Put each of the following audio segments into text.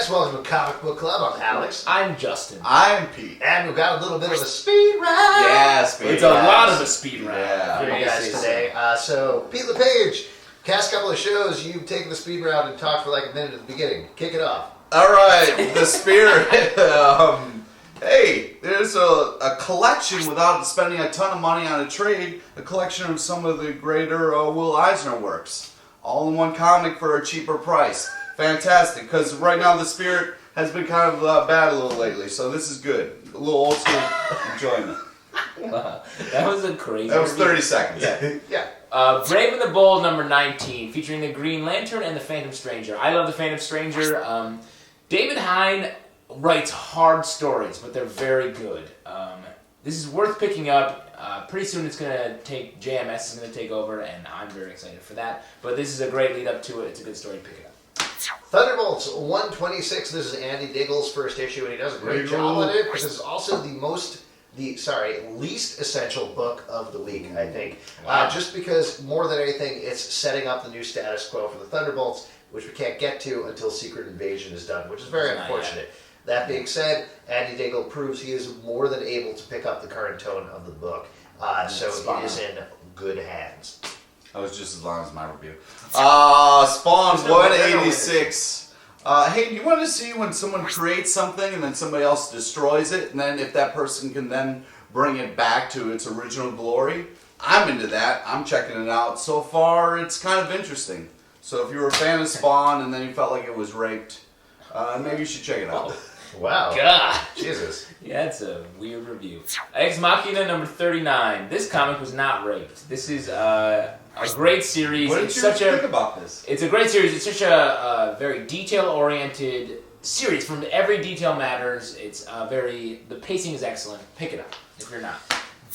guys, welcome to Comic Book Club. I'm Alex. I'm Justin. I'm Pete. And we've got a little bit of a speed round. Yeah, speed It's a lot of a speed round. Yeah. For you guys today. So, Pete LePage, past couple of shows, you've taken the speed round and talked for like a minute at the beginning. Kick it off. All right, the spirit. Hey, there's a collection without spending a ton of money on a trade, a collection of some of the greater Will Eisner works. All in one comic for a cheaper price. Fantastic, because right now the spirit has been kind of bad a little lately, so this is good. A little old school enjoyment. Wow, that was a crazy. That was 30 seconds. Yeah. Brave and the Bold, number 19, featuring the Green Lantern and the Phantom Stranger. I love the Phantom Stranger. David Hine writes hard stories, but they're very good. This is worth picking up. Pretty soon it's going to take, JMS is going to take over, and I'm very excited for that. But this is a great lead up to it. It's a good story to pick it up. Thunderbolts 126. This is Andy Diggle's first issue, and he does a great job on it. This is also the least essential book of the week, I think. Wow. Just because, more than anything, it's setting up the new status quo for the Thunderbolts, which we can't get to until Secret Invasion is done, which is very unfortunate. That being said, Andy Diggle proves he is more than able to pick up the current tone of the book, so it is in good hands. That was just as long as my review. Spawn 186. Hey, do you want to see when someone creates something and then somebody else destroys it, and then if that person can then bring it back to its original glory? I'm into that. I'm checking it out. So far, it's kind of interesting. So if you were a fan of Spawn and then you felt like it was raped, maybe you should check it out. Wow. God. Jesus. Yeah, it's a weird review. Ex Machina, number 39. This comic was not raped. This is a great series. What did you think about this? It's a great series. It's such a very detail-oriented series. From every detail matters. It's the pacing is excellent. Pick it up if you're not.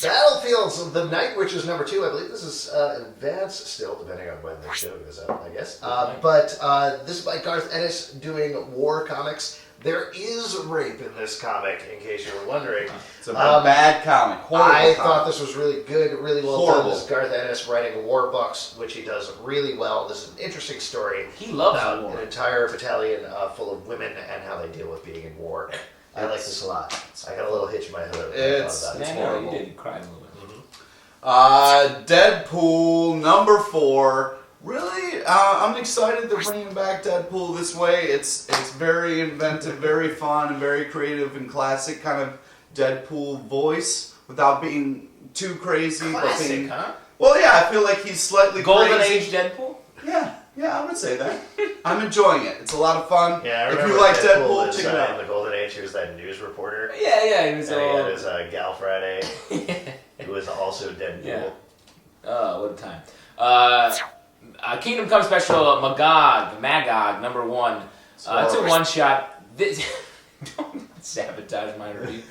Battlefields, The Night Witches number 2. I believe this is in advance still, depending on when the show goes out, I guess. But this is by Garth Ennis doing war comics. There is rape in this comic, in case you were wondering. It's a bad comic. Horrible I comic. thought this was really good, really well Horrible. done. This is Garth Ennis writing Warbucks, which he does really well. This is an interesting story. He loves about war. an entire battalion full of women and how they deal with being in war. I like this a lot. I got a little hitch in my head. It's You did cry a little bit. Deadpool number 4. Really, I'm excited they're bringing back Deadpool this way. It's very inventive, very fun, and very creative and classic kind of Deadpool voice without being too crazy. Classic, huh? Well, yeah, I feel like he's slightly Golden crazy. Age Deadpool? Yeah, I would say that. I'm enjoying it. It's a lot of fun. Yeah, I if remember you like Deadpool Deadpool, check it out. in the Golden Age, he was that news reporter. Yeah, he was And all... he had his Gal Friday, who was also Deadpool. Yeah. Oh, what a time. Kingdom Come Special, Magog, number 1. It's a one-shot. Don't sabotage my review.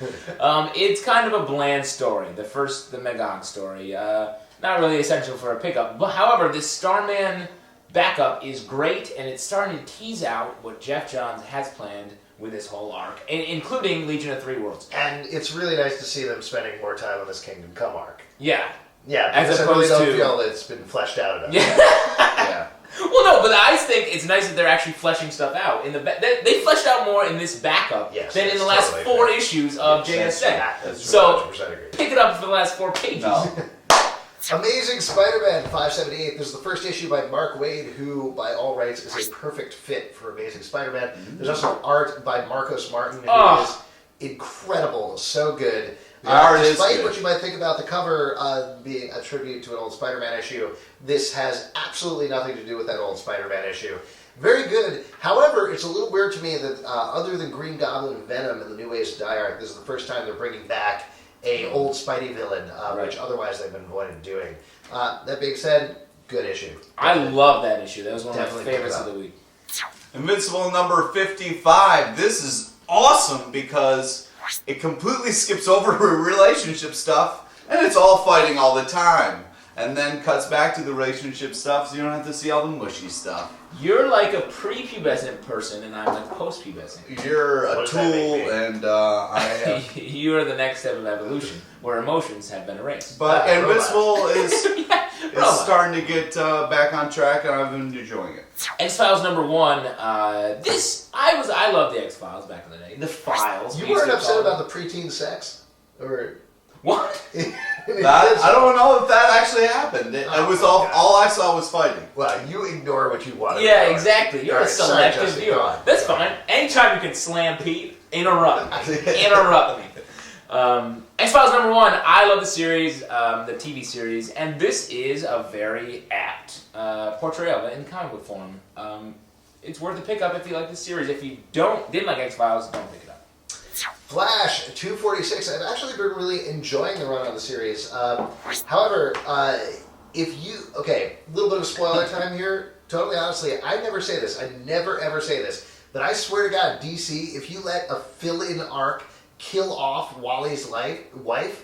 It's kind of a bland story, the Magog story. Not really essential for a pickup. But however, this Starman backup is great, and it's starting to tease out what Jeff Johns has planned with this whole arc, including Legion of Three Worlds. And it's really nice to see them spending more time on this Kingdom Come arc. Yeah. Yeah, As because I really opposed don't to- feel that it's been fleshed out enough. Yeah. Yeah. Well, no, but I think it's nice that they're actually fleshing stuff out. They fleshed out more in this backup than in the last totally 4 fair. issues of JSA. That's So, 100% agree. pick it up for the last 4 pages. No. Amazing Spider-Man 578. This is the first issue by Mark Waid, who, by all rights, is a perfect fit for Amazing Spider-Man. There's also art by Marcos Martin, who is incredible, so good. Despite what you might think about the cover being a tribute to an old Spider-Man issue, this has absolutely nothing to do with that old Spider-Man issue. Very good. However, it's a little weird to me that other than Green Goblin and Venom and the New Ways to Die arc, this is the first time they're bringing back a old Spidey villain, which otherwise they've been avoiding doing. That being said, good issue. I love that issue. That was one of Definitely my favorites of the week. Invincible number 55. This is awesome because it completely skips over relationship stuff, and it's all fighting all the time. And then cuts back to the relationship stuff, so you don't have to see all the mushy stuff. You're like a pre-pubescent person, and I'm like post-pubescent. You're a tool, and I am. You are the next step of evolution, where emotions have been erased. But Invincible is... Yeah, is starting to get back on track, and I've been enjoying it. X-Files #1. I loved the X-Files back in the day. The Files. You weren't upset about the preteen sex, or what? I don't know if that actually happened. It was all I saw was fighting. Well, you ignore what you want. Yeah, exactly. You're a selective Justin, viewer. That's fine. Anytime you can slam Pete, interrupt me. Interrupt me. X-Files #1. I love the series, the TV series, and this is a very apt portrayal of it in comic book form. It's worth a pick up if you like the series. If you didn't like X-Files, don't pick it up. Flash 246. I've actually been really enjoying the run on the series. However, a little bit of spoiler time here. Totally honestly, I never say this. I never ever say this. But I swear to God, DC, if you let a fill-in arc kill off Wally's wife,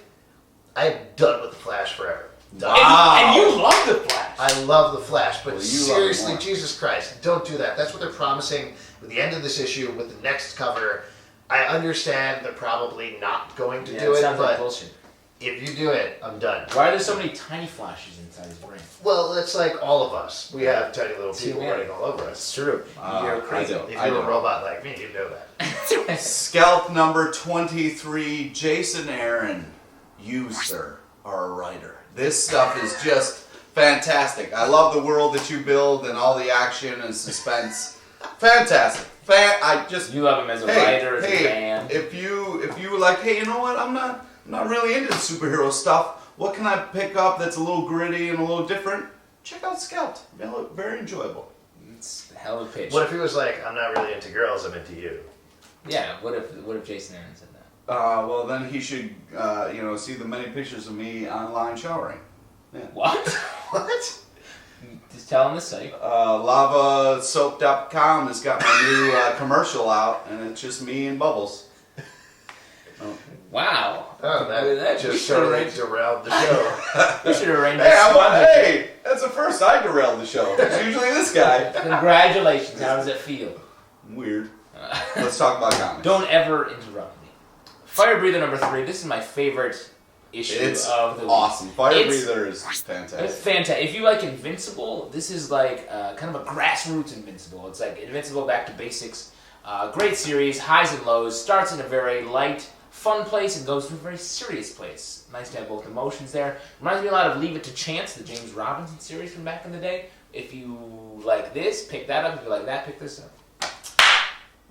I am done with the Flash forever. Done. Wow. And you love the Flash. I love the Flash, but Well, you seriously, love it more. Jesus Christ, don't do that. That's what they're promising with the end of this issue, with the next cover. I understand they're probably not going to do it, sounds like but bullshit. if you do it, I'm done. Why are there so many tiny flashes inside his brain? Well, it's like all of us. We have tiny little See, people man. running all over us. It's true. You're crazy. I do. If you're a robot like me, you know that. Scout number 23, Jason Aaron. You, sir, are a writer. This stuff is just fantastic. I love the world that you build and all the action and suspense. Fantastic. You love him as a writer, as a fan. If you were like, hey, you know what? I'm not really into the superhero stuff. What can I pick up that's a little gritty and a little different? Check out Scout. Very enjoyable. It's a hell of a pitch. What if he was like, I'm not really into girls, I'm into you? Yeah, what if Jason Aaron said that? Well, then he should, see the many pictures of me online showering. Yeah. What? What? Just tell him the site. LavaSoap.com has got my new commercial out, and it's just me and Bubbles. Wow. Oh, that we just should totally arrange- derailed the show. We should arrange Hey, a hey, that's the first I derailed the show. It's usually this guy. Congratulations. How does it feel? Weird. Let's talk about comics. Don't ever interrupt me. Fire Breather #3. This is my favorite issue It's of the week. awesome. Fire It's- Breather is It's fantastic. fantastic. If you like Invincible, this is like kind of a grassroots Invincible. It's like Invincible back to basics. Great series, highs and lows. Starts in a very light, fun place and goes to a very serious place. Nice to have both emotions there. Reminds me a lot of Leave It to Chance, the James Robinson series from back in the day. If you like this, pick that up. If you like that, pick this up.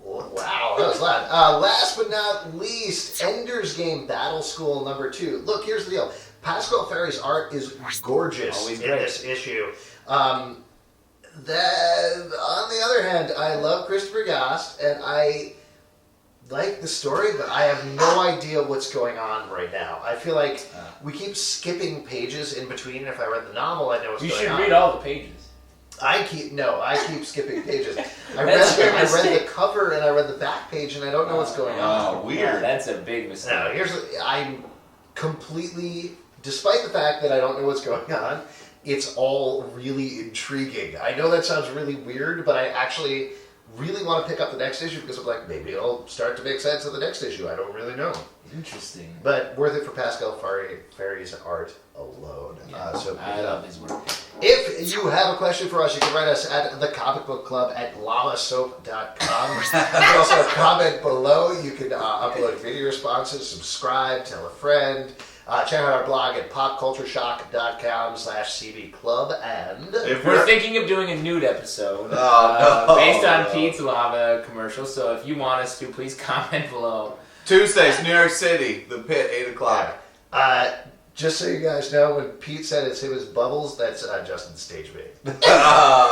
Wow, that was loud. Last but not least, Ender's Game Battle School #2. Look, here's the deal. Pascal Ferry's art is gorgeous Always in great. this issue. On the other hand, I love Christopher Gast, and I like the story, but I have no idea what's going on right now. I feel like we keep skipping pages in between, and if I read the novel, I know what's You going should on. read all the pages. I keep skipping pages. I That's a read mistake. the cover and I read the back page, and I don't know what's going on. Oh, weird. That's a big mistake. No, I'm completely, despite the fact that I don't know what's going on, it's all really intriguing. I know that sounds really weird, but I actually really want to pick up the next issue because I'm like, maybe it'll start to make sense in the next issue. I don't really know. Interesting. But worth it for Pascal Ferry's art alone. So I love his work. if you have a question for us, you can write us at thecomicbookclub@lavasoap.com. You can also comment below. You can upload video responses, subscribe, tell a friend. Check out our blog at popcultureshock.com/cbclub. And If We're thinking of doing a nude episode Oh, no. based on Pete's Lava commercial, so if you want us to, please comment below. Tuesdays, New York City, the Pit, 8 o'clock. just so you guys know, when Pete said it's him as Bubbles, that's Justin's stage mate. Oh.